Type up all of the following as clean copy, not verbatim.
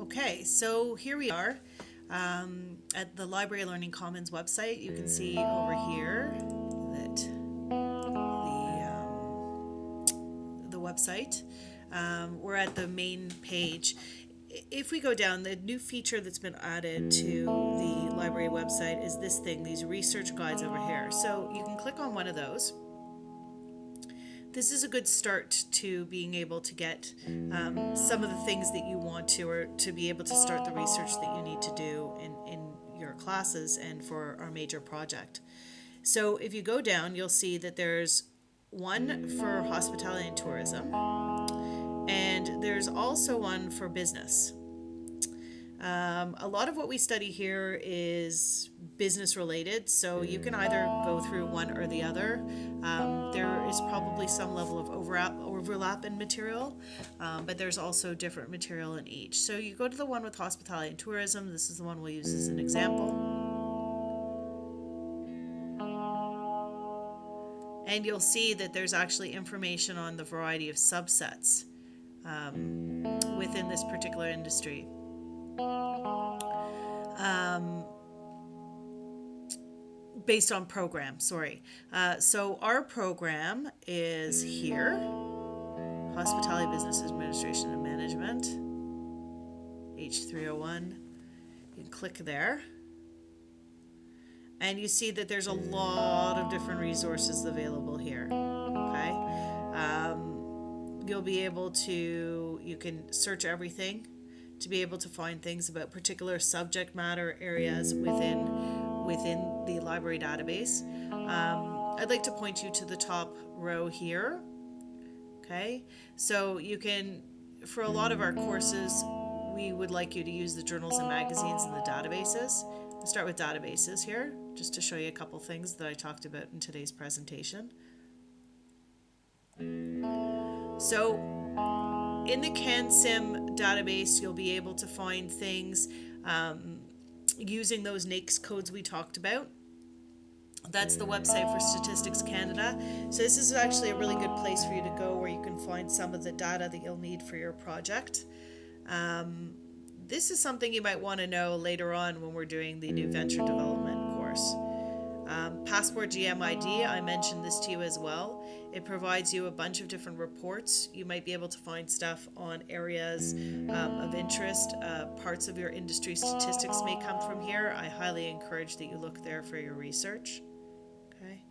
Okay, so here we are at the Library Learning Commons website. You can see over here that the website. We're at the main page. If we go down, the new feature that's been added to the library website is this thing, these research guides over here. So you can click on one of those. This is a good start to being able to get some of the things that you want to, or to be able to start the research that you need to do in your classes and for our major project. So if you go down, you'll see that there's one for hospitality and tourism, and there's also one for business. A lot of what we study here is business related, so you can either go through one or the other. There is probably some level of overlap in material, but there's also different material in each. So you go to the one with hospitality and tourism. This is the one we'll use as an example. And you'll see that there's actually information on the variety of subsets within this particular industry. Based on program, sorry. So our program is here, Hospitality Business Administration and Management, H301. You can click there. And you see that there's a lot of different resources available here, okay? You'll be able to, you can search everything to be able to find things about particular subject matter areas within the library database. I'd like to point you to the top row here. Okay, so you can, for a lot of our courses, we would like you to use the journals and magazines and the databases. I'll start with databases here, just to show you a couple things that I talked about in today's presentation. So in the CanSim database, you'll be able to find things using those NAICS codes we talked about. That's the website for Statistics Canada. So this is actually a really good place for you to go where you can find some of the data that you'll need for your project. This is something you might want to know later on when we're doing the new venture development course. Passport GMID, I mentioned this to you as well. It provides you a bunch of different reports. You might be able to find stuff on areas of interest. Parts of your industry statistics may come from here. I highly encourage that you look there for your research. Okay.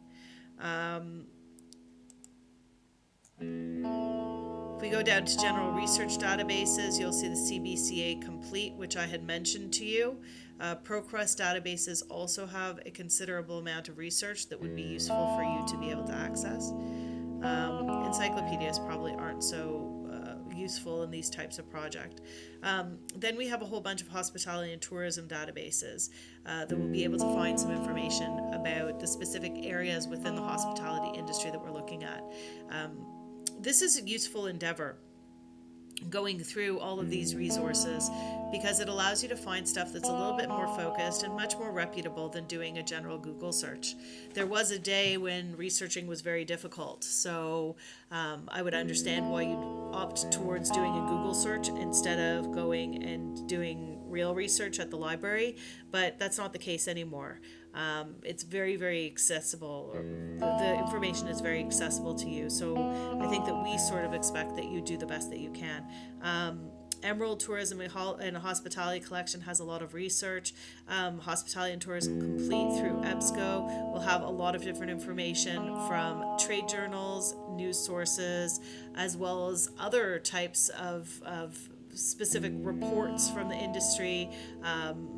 If we go down to general research databases, you'll see the CBCA Complete, which I had mentioned to you. ProQuest databases also have a considerable amount of research that would be useful for you to be able to access. Encyclopedias probably aren't so useful in these types of projects. Then we have a whole bunch of hospitality and tourism databases that will be able to find some information about the specific areas within the hospitality industry that we're looking at. This is a useful endeavor, going through all of these resources, because it allows you to find stuff that's a little bit more focused and much more reputable than doing a general Google search. There was a day when researching was very difficult, so I would understand why you'd opt towards doing a Google search instead of going and doing real research at the library, but that's not the case anymore. It's very, very accessible, or the information is very accessible to you, so I think that we sort of expect that you do the best that you can. Emerald Tourism and Hospitality Collection has a lot of research. Hospitality and Tourism Complete through EBSCO will have a lot of different information from trade journals, news sources, as well as other types of specific reports from the industry,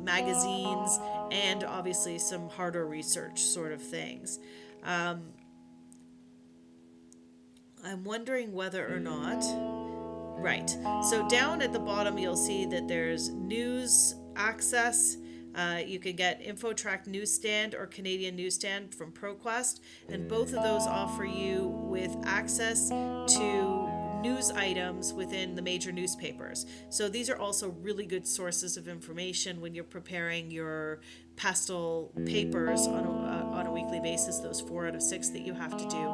magazines, and obviously some harder research sort of things. I'm wondering whether or not, right, so down at the bottom you'll see that there's news access. You can get InfoTrack Newsstand or Canadian Newsstand from ProQuest, and both of those offer you with access to news items within the major newspapers. So these are also really good sources of information when you're preparing your pastel papers on a weekly basis, those 4 out of 6 that you have to do,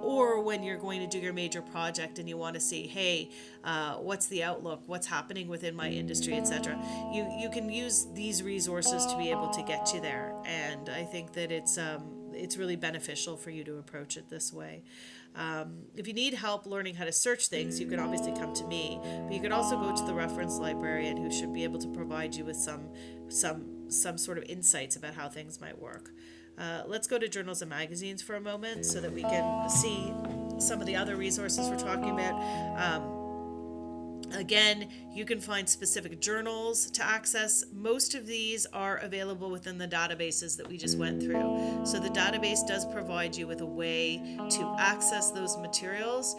or when you're going to do your major project and you want to see, hey, what's the outlook, what's happening within my industry, etc. You can use these resources to be able to get you there, and I think that it's really beneficial for you to approach it this way. If you need help learning how to search things, you can obviously come to me, but you can also go to the reference librarian, who should be able to provide you with some sort of insights about how things might work. Let's go to journals and magazines for a moment so that we can see some of the other resources we're talking about. Again, you can find specific journals to access. Most of these are available within the databases that we just went through. So the database does provide you with a way to access those materials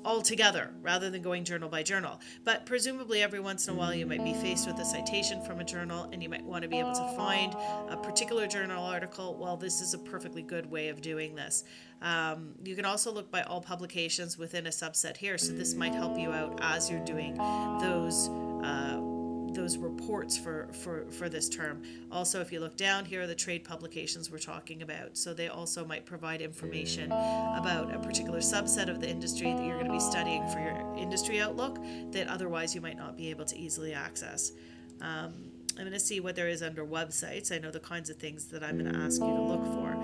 all together rather than going journal by journal. But presumably every once in a while you might be faced with a citation from a journal and you might want to be able to find a particular journal article. Well, this is a perfectly good way of doing this. You can also look by all publications within a subset here, so this might help you out as you're doing those reports for this term. Also, if you look down, here are the trade publications we're talking about, so they also might provide information about a particular subset of the industry that you're going to be studying for your industry outlook that otherwise you might not be able to easily access. I'm going to see what there is under websites. I know the kinds of things that I'm going to ask you to look for.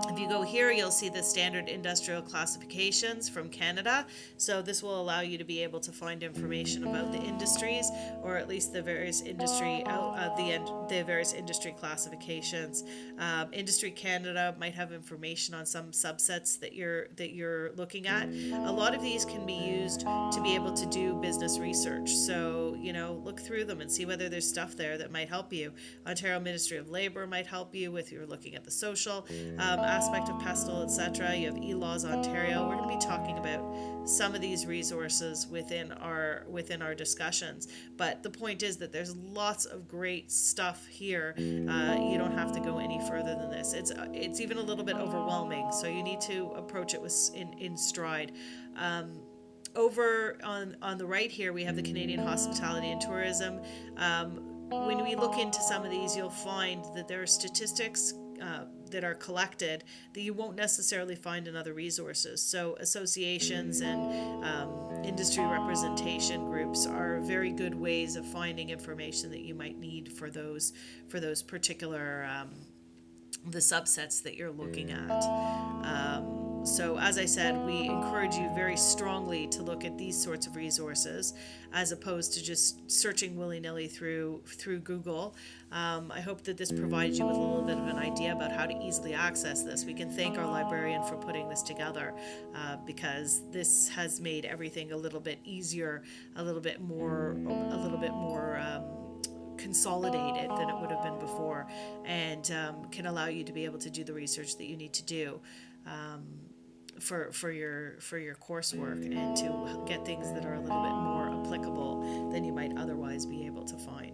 If you go here, you'll see the standard industrial classifications from Canada. So this will allow you to be able to find information about the industries, or at least the various industry the various industry classifications. Industry Canada might have information on some subsets that you're looking at. A lot of these can be used to be able to do business research. So look through them and see whether there's stuff there that might help you. Ontario Ministry of Labour might help you if you're looking at the social aspect of pestle, etc. You have eLaws Ontario. We're going to be talking about some of these resources within our discussions, but the point is that there's lots of great stuff here. You don't have to go any further than this. It's even a little bit overwhelming, so you need to approach it in stride. Over on the right here, we have the Canadian Hospitality and Tourism. When we look into some of these, you'll find that there are statistics that are collected that you won't necessarily find in other resources. So associations and industry representation groups are very good ways of finding information that you might need for those particular the subsets that you're looking at. So as I said, we encourage you very strongly to look at these sorts of resources as opposed to just searching willy-nilly through Google. I hope that this provides you with a little bit of an idea about how to easily access this. We can thank our librarian for putting this together because this has made everything a little bit easier, a little bit more consolidated than it would have been before, and can allow you to be able to do the research that you need to do for your coursework, and to get things that are a little bit more applicable than you might otherwise be able to find.